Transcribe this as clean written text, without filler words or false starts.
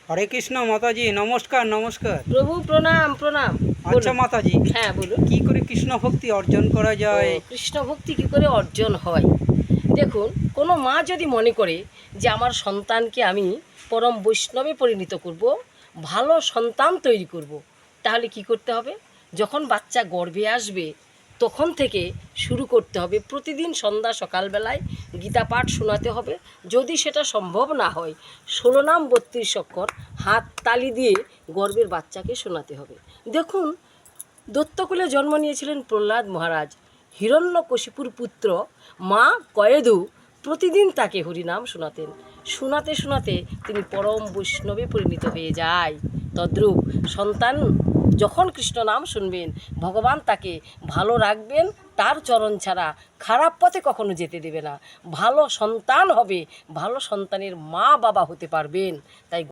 হরে কৃষ্ণ মাতাজি, নমস্কার নমস্কার। প্রভু প্রণাম প্রণাম। আচ্ছা বলুন। মাতাজি, হ্যাঁ বলুন। কি করে কৃষ্ণ ভক্তি অর্জন করা ও, যায়? কৃষ্ণ ভক্তি কী করে অর্জন হয়? দেখুন, কোনো মা যদি মনে করে যে আমার সন্তানকে আমি পরম বৈষ্ণবে পরিণত করব, ভালো সন্তান তৈরি করব, তাহলে কি করতে হবে? যখন বাচ্চা গর্ভে আসবে তখন থেকে শুরু করতে হবে, প্রতিদিন সন্ধ্যা সকালবেলায় গীতা পাঠ শোনাতে হবে। যদি সেটা সম্ভব না হয়, 16 নাম 32 অক্ষর হাত তালি দিয়ে গর্ভের বাচ্চাকে শোনাতে হবে। দেখুন, দত্তকুলে জন্ম নিয়েছিলেন প্রহ্লাদ মহারাজ, হিরণ্যকশিপুর পুত্র মা কয়েদু প্রতিদিন তাকে হরিনাম শোনাতেন। শোনাতে শোনাতে তিনি পরম বৈষ্ণবে পরিণত হয়ে যায়। তদ্রূপ সন্তান যখন কৃষ্ণ নাম শুনবেন, ভগবান তাকে ভালো রাখবেন, তার চরণ ছাড়া খারাপ পথে কখনো যেতে দেবে না। ভালো সন্তান হবে, ভালো সন্তানের মা বাবা হতে পারবেন। তাই